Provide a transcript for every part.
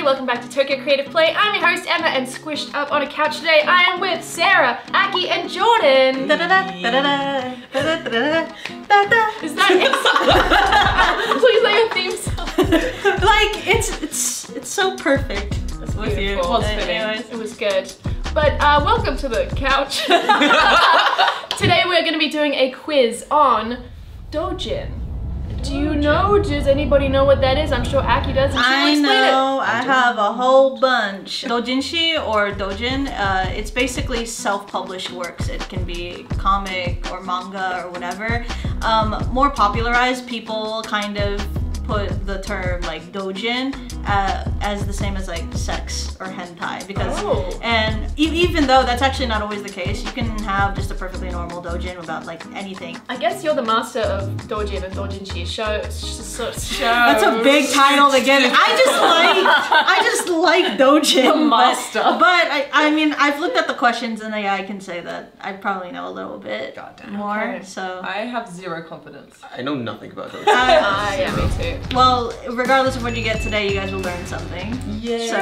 everybody, welcome back to Tokyo Creative Play. I'm your host Emma, and squished up on a couch today I am with Sarah, Aki, and Jordan. Is that it? Please let your theme song. Like, it's so perfect. That's with you. It was fitting. It was good. But welcome to the couch. Today we're going to be doing a quiz on Doujin. Do you know? Does anybody know what that is? I'm sure Aki does, and she will explain it. I have a whole bunch. Doujinshi or Doujin, it's basically self-published works. It can be comic or manga or whatever. More popularized people kind of put the term like doujin as the same as like sex or hentai, because and even though that's actually not always the case, you can have just a perfectly normal doujin without like anything. I guess you're the master of doujin and doujinshi. Show. That's a big title to get it. I just like doujin. The master. But I mean, I've looked at the questions and I can say that I probably know a little bit more. Okay. So I have zero confidence. I know nothing about doujin. Yeah, me too. Well, regardless of what you get today, you guys will learn something. Yeah. So,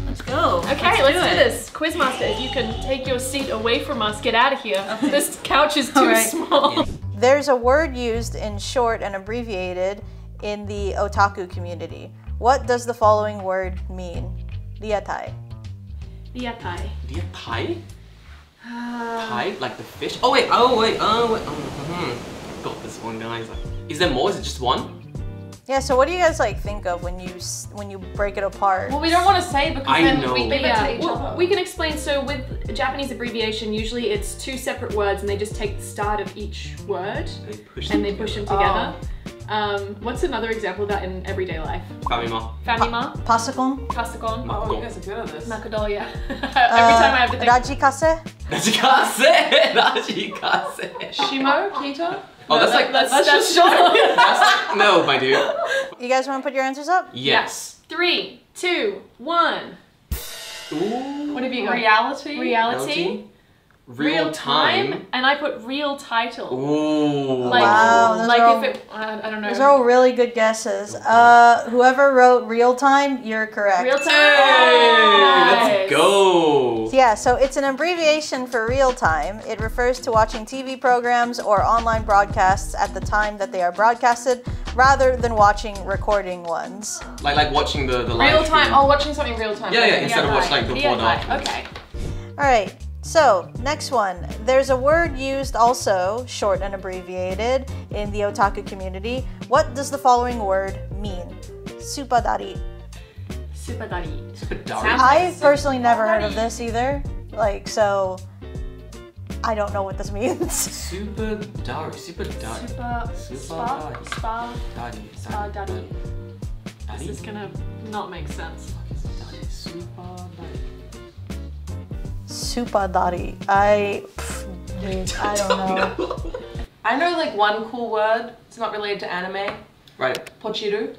let's go. Okay, let's do this. Quizmaster, if you can take your seat away from us, get out of here. Okay. This couch is too small. There's a word used in short and abbreviated in the otaku community. What does the following word mean? Riatai. Riatai. Thai? Thai? Like the fish? Oh wait. Got this one, guys. Is there more? Is it just one? Yeah, so what do you guys like think of when you break it apart? Well, we don't want to say because then we give it to each other. We can explain. So with Japanese abbreviation, usually it's two separate words and they just take the start of each word and they push them together. What's another example of that in everyday life? Famima. Famima. Pasakon. Pasakon. Oh, you guys are good at this. Nakadol, yeah. Every time I have to think. Rajikase. Rajikase. Shimo? Kita? Oh, that's just short. No, my dude. You guys want to put your answers up? Yes. 3, 2, 1. Ooh. What have you got? Reality? Reality. Real time. And I put real title. Ooh. Like, wow. Like if it, I don't know. Those are all really good guesses. Whoever wrote real time, you're correct. Real time. Hey, Nice. let's go. Yeah, so it's an abbreviation for real time. It refers to watching TV programs or online broadcasts at the time that they are broadcasted, rather than watching recording ones. Like watching the live Real time. stream. Oh, watching something real time. Yeah, instead of watching like before and after. Okay. All right. So, next one. There's a word used also, short and abbreviated, in the otaku community. What does the following word mean? Supadari. Supadari. Supadari? I personally never heard of this either. Like, so I don't know what this means. Supadari. Spa-daddy. This is gonna not make sense. Supadari. I don't know. I know like one cool word. It's not related to anime. Right. Pochiru.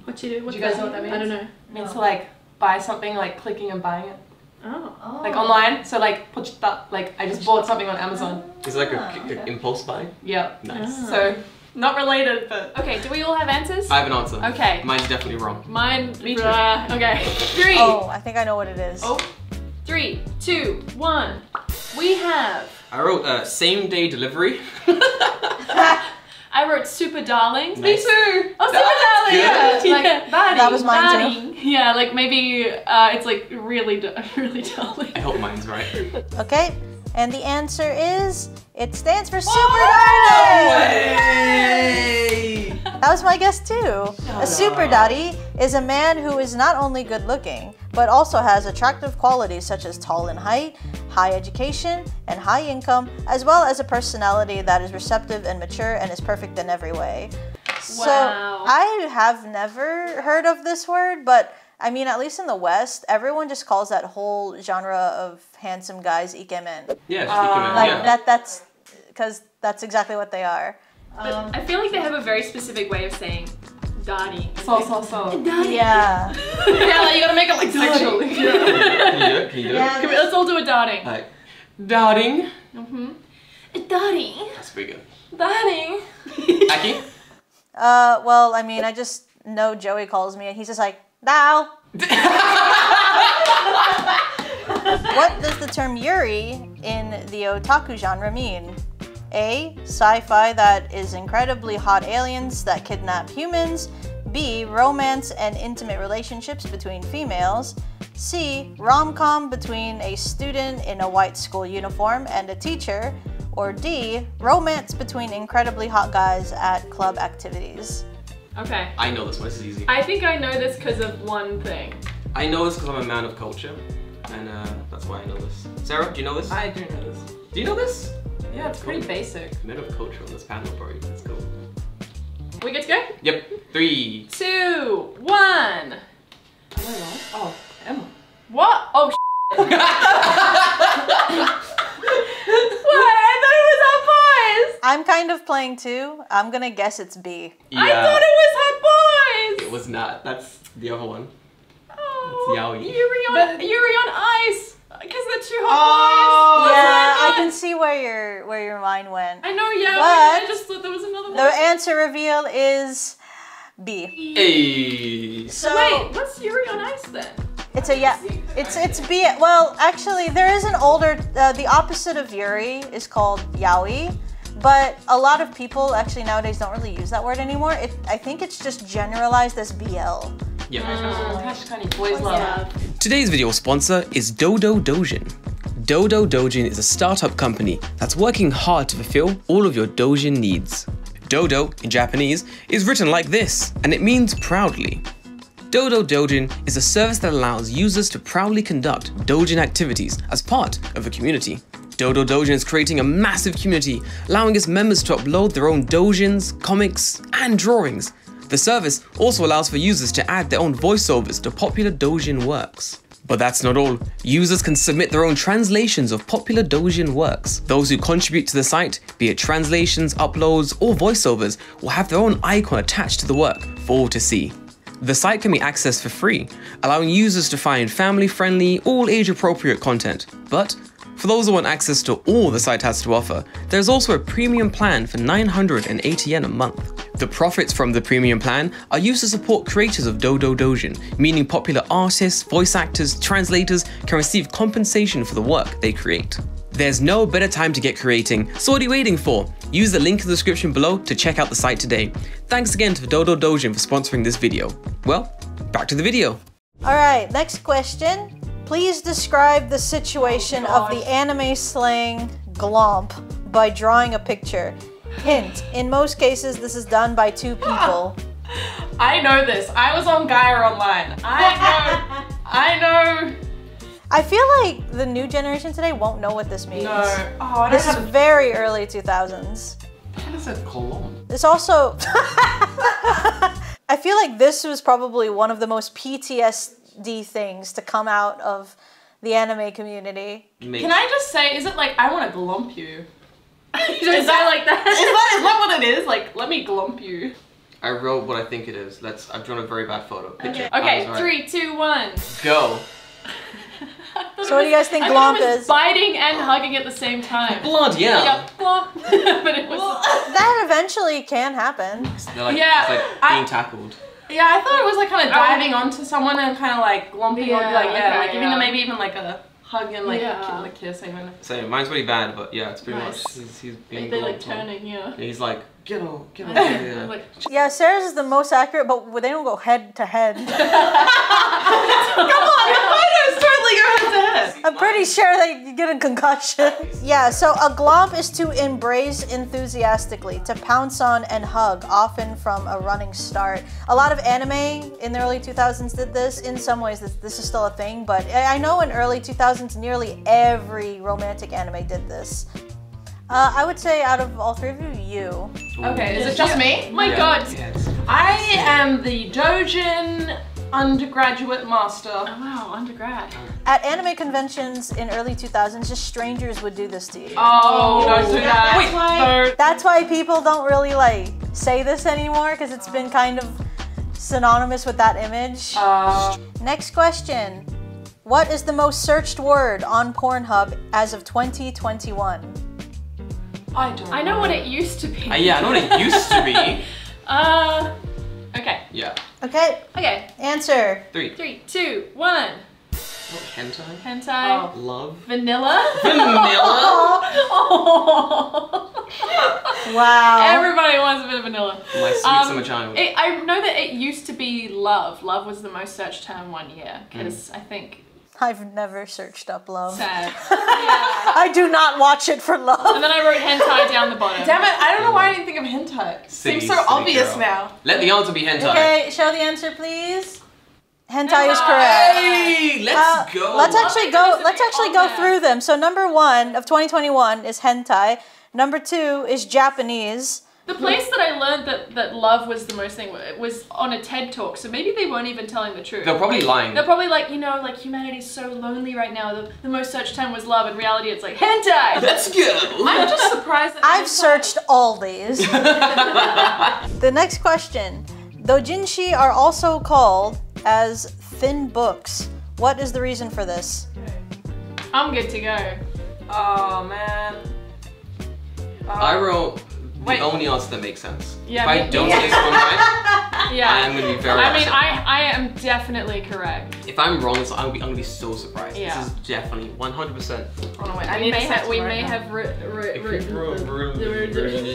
What you do? Do you guys know what that means? I don't know. It means to like buy something, like clicking and buying it. Oh. Like online. So like pochita, like I just bought something on Amazon. Is it like an impulse buy? Yeah. Nice. So not related, but Okay, do we all have answers? I have an answer. Okay. Mine's definitely wrong. Mine. Me too. Okay. 3. Oh, I think I know what it is. Oh. 3, 2, 1. We have. I wrote same day delivery. I wrote super darlings. Nice. Me too. Oh, super That's darling. Yeah. good. Like baddie. That was mine too. baddie. Yeah, like maybe it's like really darling. I hope mine's right. Okay, and the answer is, it stands for super darling! Hey! That was my guess too. A super daddy is a man who is not only good looking, but also has attractive qualities such as tall in height, high education, and high income, as well as a personality that is receptive and mature and is perfect in every way. So Wow. I have never heard of this word, but I mean, at least in the West, everyone just calls that whole genre of handsome guys ikemen. Yeah, ikemen, Like yeah. that's because that's exactly what they are. But I feel like they have a very specific way of saying daddy. so. Daddy. Yeah. Yeah, like you gotta make it like sexual. Can you do it? Can you do it? Yeah. Come here, let's all do a darting. Like, darting. Darting. That's pretty good. Darting. Aki? Well, I mean, I just know Joey calls me and he's just like, Thou. What does the term yuri in the otaku genre mean? A. Sci-fi that is incredibly hot aliens that kidnap humans. B. Romance and intimate relationships between females. C. Rom-com between a student in a white school uniform and a teacher. Or D. Romance between incredibly hot guys at club activities. Okay. I know this one. This is easy. I think I know this because of one thing. I know this because I'm a man of culture, and that's why I know this. Sarah, do you know this? I do know this. Do you know this? Yeah, it's pretty basic. Men of culture on this panel, bro. Let's go. We good to go? Yep. 3. 2, 1. Am I wrong? Oh, Emma. What? Oh, what? I thought it was Hot Boys. I'm kind of playing too. I'm gonna guess it's B. Yeah. I thought it was Hot Boys. It was not. That's the other one. Oh, It's Yaoi. Yuri on Ice. Because they're two Hot Boys. Yeah, That's what I I can thought. see where your mind went. I know, yeah. But I just thought there was another one. the answer reveal is B. Hey. So Wait, what's Yuri on Ice then? it's a yeah. It's B. Well, actually, there is an older. The opposite of Yuri is called yaoi, but a lot of people actually nowadays don't really use that word anymore. I think it's just generalized as BL. Yeah. Tashikani, boys love. Today's video sponsor is Doujin. Doujin is a startup company that's working hard to fulfill all of your doujin needs. Dodo, in Japanese, is written like this, and it means proudly. Doujin is a service that allows users to proudly conduct doujin activities as part of a community. Doujin is creating a massive community, allowing its members to upload their own doujins, comics, and drawings. The service also allows for users to add their own voiceovers to popular doujin works. But that's not all. Users can submit their own translations of popular doujin works. Those who contribute to the site, be it translations, uploads, or voiceovers, will have their own icon attached to the work for all to see. The site can be accessed for free, allowing users to find family-friendly, all age-appropriate content. But for those who want access to all the site has to offer, there's also a premium plan for 980 yen a month. The profits from the premium plan are used to support creators of Doujin, meaning popular artists, voice actors, translators can receive compensation for the work they create. There's no better time to get creating, so what are you waiting for? Use the link in the description below to check out the site today. Thanks again to Doujin for sponsoring this video. Well, back to the video. Alright, next question. Please describe the situation of the anime slang glomp by drawing a picture. Hint, in most cases this is done by two people. I know this. I was on Gaia Online. I know. I feel like the new generation today won't know what this means. No. Oh, I don't This is have very early 2000s. What is a colon? This also... I feel like this was probably one of the most PTSD things to come out of the anime community. Can I just say, is it like, I want to glump you? Is that like that? Is that what it is? Like, let me glump you. I wrote what I think it is. I've drawn a very bad photo. Picture. Okay, Right. 3, 2, 1. Go. So what do you guys think I thought glomp it was is? biting and hugging at the same time. Blood, yeah. Yeah, glomp. But it was... That eventually can happen. They're like, Yeah, it's like being tackled. Yeah, I thought it was like kind of diving onto someone and kind of like glumping Yeah, on, like, okay, like giving yeah. them maybe even like a hug and like Yeah. a kiss even. So mine's really bad, but yeah, it's pretty Nice. much he's being They're like glumped on. turning, yeah. And he's like, get on, yeah. Like, Yeah, Sarah's is the most accurate, but they don't go head to head. Come on, the photos totally go head to head. I'm pretty sure they get a concussion. Yeah, so a glomp is to embrace enthusiastically, to pounce on and hug, often from a running start. A lot of anime in the early 2000s did this. In some ways, this is still a thing, but I know in early 2000s, nearly every romantic anime did this. I would say out of all three of you. Okay, is it just me? my god. Yes. I am the Doujin undergraduate master. Oh wow, undergrad. At anime conventions in early 2000s, just strangers would do this to you. Oh, don't do that. Wait, no. That's why people don't really like say this anymore, because it's been kind of synonymous with that image. Next question. What is the most searched word on Pornhub as of 2021? I know what it used to be. Yeah, I know what it used to be. Okay. Yeah. Okay, Okay. answer. 3. 3, 2, 1. What, hentai? Hentai. Love? Vanilla. Vanilla? Wow. Everybody wants a bit of vanilla. My sweet summer child. I know that it used to be love. Love was the most searched term one year because I think I've never searched up love. sad. I do not watch it for love. And then I wrote hentai down the bottom. Damn it, I don't know why I didn't think of hentai. Seems so silly obvious girl. now. Let the answer be hentai. Okay, show the answer, please. Hentai is correct. Hey, let's go. Let's actually go on there. through them. So number 1 of 2021 is hentai. Number 2 is Japanese. The place that I learned that love was the most thing was on a TED talk, so maybe they weren't even telling the truth. They're probably lying. They're probably like, you know, like humanity's so lonely right now. The most searched term was love. In reality, it's like hentai. Let's go. I'm just surprised that I've hentai- searched all these. The next question. Doujinshi are also called as thin books. What is the reason for this? I'm good to go. Oh man. I wrote the Wait. only answer that makes sense. Yeah, if I me- don't yeah. get this one right, Yeah. I am going to be very I mean, upset. I am definitely correct. If I'm wrong, I'm going to be so surprised. Yeah. This is definitely 100%. Oh no, wait, I We need may to have set we right may now. have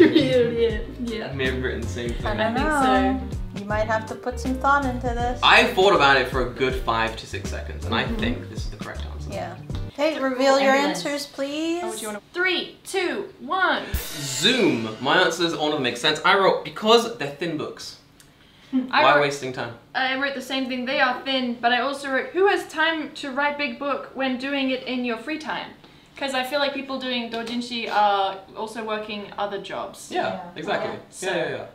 yeah. May have written the same thing. I think so. You might have to put some thought into this. I thought about it for a good 5 to 6 seconds, and I think this is the correct answer. Yeah. Okay, reveal your ambulance. answers, please. Oh, do you want to? 3, 2, 1. Zoom. My answers, all of them make sense. I wrote, because they're thin books. Why I wrote, wasting time? I wrote the same thing. They are thin, but I also wrote, who has time to write big book when doing it in your free time? Because I feel like people doing doujinshi are also working other jobs. Yeah, exactly. So- Yeah.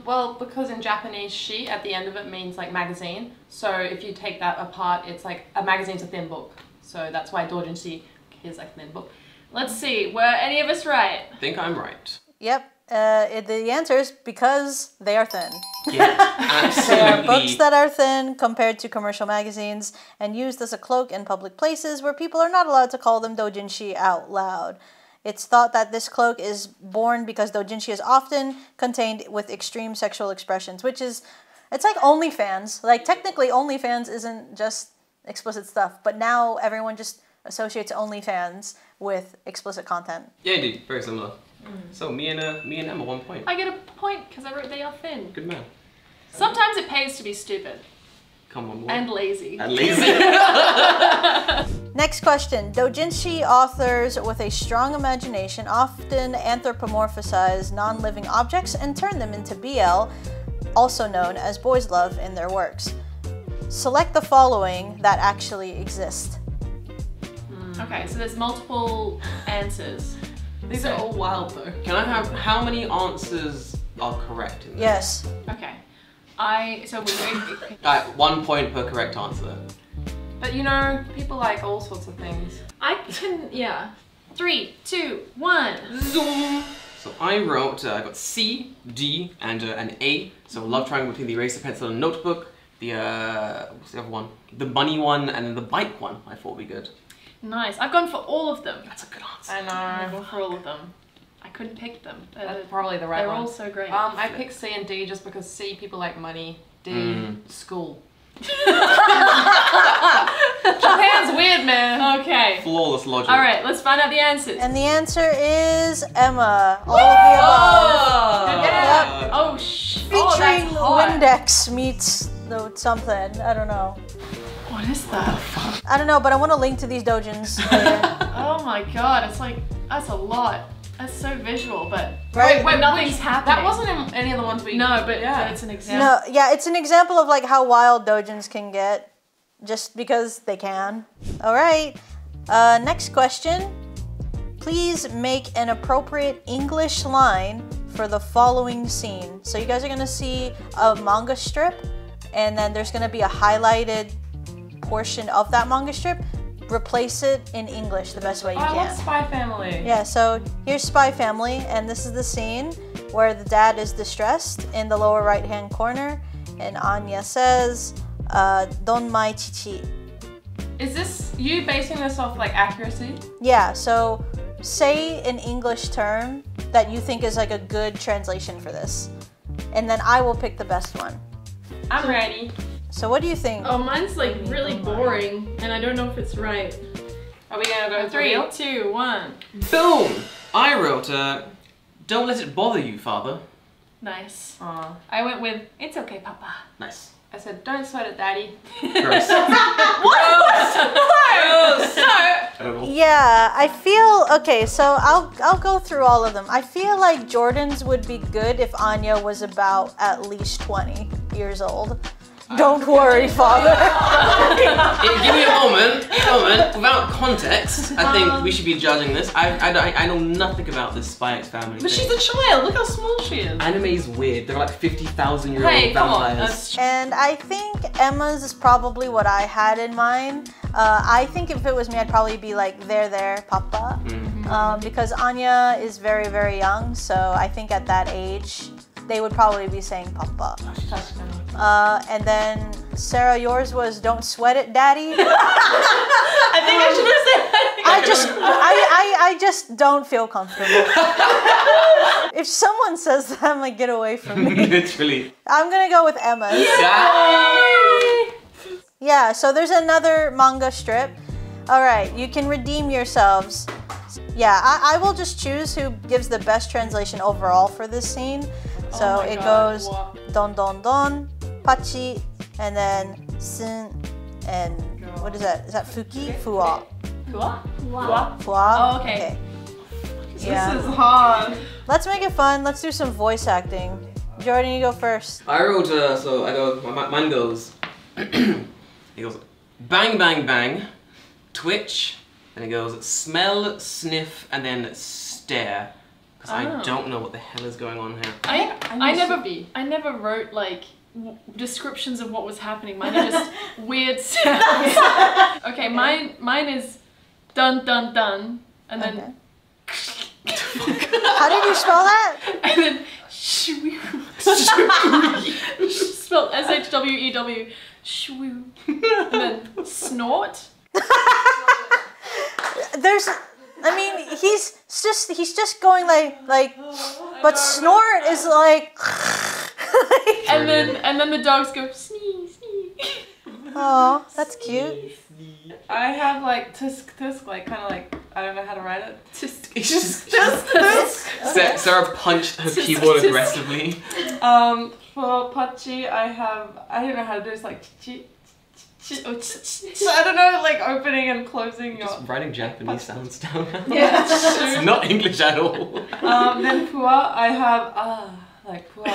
Well, because in Japanese, shi at the end of it means like magazine. So if you take that apart, it's like a magazine's a thin book. So that's why doujinshi is like a thin book. Let's see, were any of us right? I think I'm right. Yep. The answer is because they are thin. Yeah, They are books absolutely. that are thin compared to commercial magazines and used as a cloak in public places where people are not allowed to call them doujinshi out loud. It's thought that this cloak is born because doujinshi is often contained with extreme sexual expressions, which is, it's like OnlyFans. Like technically OnlyFans isn't just explicit stuff, but now everyone just associates OnlyFans with explicit content. Yeah, indeed. Very similar. So me and Emma 1 point. I get a point because I wrote they are thin. Good man. Sometimes it pays to be stupid Come on, boy. and lazy. And lazy. Next question. Doujinshi authors with a strong imagination often anthropomorphize non-living objects and turn them into BL, also known as boys' love, in their works. Select the following that actually exist. Okay, so there's multiple answers. These are all wild though. Can I have, how many answers are correct in this? Yes. Okay. So we Alright, 1 point per correct answer. But you know, people like all sorts of things. I can, yeah. 3, 2, 1. Zoom. So I wrote, I got C, D, and an A. So love triangle between the eraser, pencil, and notebook. The, what's the other one? The bunny one, and then the bike one I thought would be good. Nice. I've gone for all of them. That's a good answer. I I've know. gone for all of them. I couldn't pick them. That's probably the right They're one. all so great. I picked C and D just because C, people like money. D, school. Japan's weird, man. Okay. Flawless logic. All right, let's find out the answers. And the answer is Emma. All of the above. Yeah. Oh, Featuring Windex meets something. I don't know. What is that? I don't know, but I want to link to these doujins later. Oh my god, it's like, that's a lot. That's so visual, but Right? wait, nothing's happening. That wasn't in any of the ones we. No, but Yeah. it's an example. No, yeah, it's an example of like how wild doujins can get, just because they can. All right, next question. Please make an appropriate English line for the following scene. So you guys are gonna see a manga strip, and then there's gonna be a highlighted portion of that manga strip. Replace it in English the best way you I can. love Spy Family. Yeah, so here's Spy Family, and this is the scene where the dad is distressed in the lower right-hand corner, and Anya says, Don mai chichi. Is this you basing this off like accuracy? Yeah, so say an English term that you think is like a good translation for this, and then I will pick the best one. I'm ready. So what do you think? Oh, mine's like really boring, and I don't know if it's right. Are we gonna go 3, 2, 1? Boom! I wrote, don't let it bother you, father. Nice. Aw. I went with, it's okay, Papa. Nice. I said, don't sweat it, Daddy. Gross. Yeah, I feel okay. So I'll go through all of them. I feel like Jordan's would be good if Anya was about at least 20 years old. Don't worry, father. Give me a moment. Without context, I think we should be judging this. I know nothing about this Spy X Family But thing. she's a child. Look how small she is. Anime's weird. They're like 50,000-year-old Hey, come on. vampires. And I think Emma's is probably what I had in mind. I think if it was me, I'd probably be like, there, Papa. Because Anya is very, very young. So I think at that age, they would probably be saying Papa. And then Sarah, yours was don't sweat it, Daddy. I think I should have said that. I just don't feel comfortable. If someone says that, I'm like, get away from me. Literally. I'm gonna go with Emma. Yeah, so there's another manga strip. All right, you can redeem yourselves. Yeah, I will just choose who gives the best translation overall for this scene. So it goes don don don, pachi, and then sin, and what is that? Is that fuki? Fua. Fua? Fua? Oh, okay. Yeah. This is hard. Let's make it fun. Let's do some voice acting. Jordan, you go first. I wrote, so I go, mine goes, it goes bang, bang, bang, twitch, and it goes smell, sniff, and then stare. Because I don't know what the hell is going on here. I never wrote like descriptions of what was happening. Mine are just weird sounds. Okay, mine is dun dun dun, and then How did you spell that? and then shwee. Spelled S-H-W-E-W. Shwoo. And then snort. I mean, he's just going like, but snort is like. And then the dogs go sneeze, sneeze. Oh, that's cute. I have like tisk, like kind of like, I don't know how to write it. Tisk. It's just Sarah punched her keyboard aggressively. For pachi, I don't know how to do it. It's like I don't know, like opening and closing your. Just writing Japanese sounds down. Yeah. It's not English at all. Then pua, I have like pua.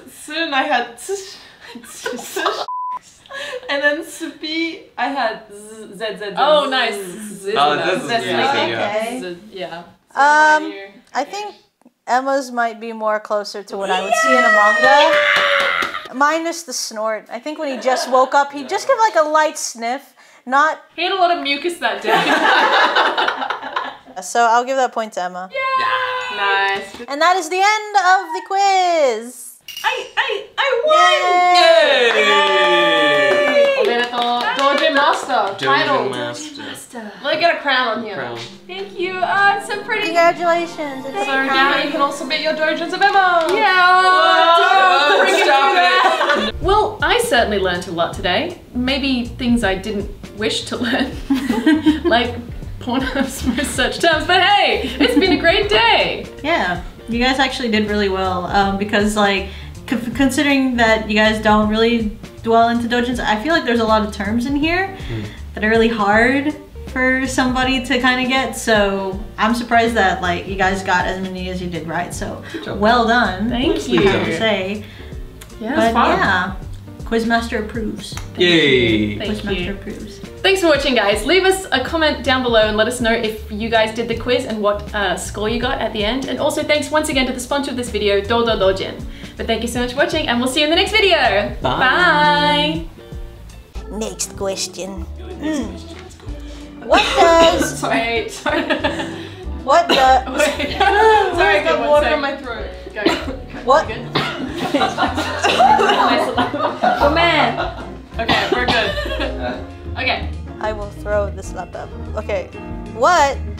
Soon I had and then supi, I had z. Oh, nice. Yeah. I think Emma's might be more closer to what I would see in a manga. Minus the snort. I think when he just woke up, he'd just give like a light sniff, not. He had a lot of mucus that day. So I'll give that point to Emma. Nice. And that is the end of the quiz. I won! Yay! Doujin Master. Title. Master. Let me get a crown on here. Crown. Thank you. Oh, it's so pretty. Congratulations. So now you can all submit your Doujins of Emma. Yeah. Stop it. Well, I certainly learned a lot today. Maybe things I didn't wish to learn, like Pornhub's research terms. But hey, it's been a great day. Yeah, you guys actually did really well because like considering that you guys don't really dwell into doujins, I feel like there's a lot of terms in here that are really hard for somebody to kind of get. So I'm surprised that like you guys got as many as you did right. So well done. Thank you. I have to say. Yeah, But it's fun. yeah, Quizmaster approves. Yay! Thank Quizmaster you. approves. Thanks for watching, guys. Leave us a comment down below and let us know if you guys did the quiz and what score you got at the end. And also thanks once again to the sponsor of this video, Doujin. But thank you so much for watching, and we'll see you in the next video. Bye. Next question. What does Sorry. what does Wait. Sorry, I got One water sec. in my throat. Go. what? Oh man. Okay, we're good. Okay. I will throw this laptop. Okay. What does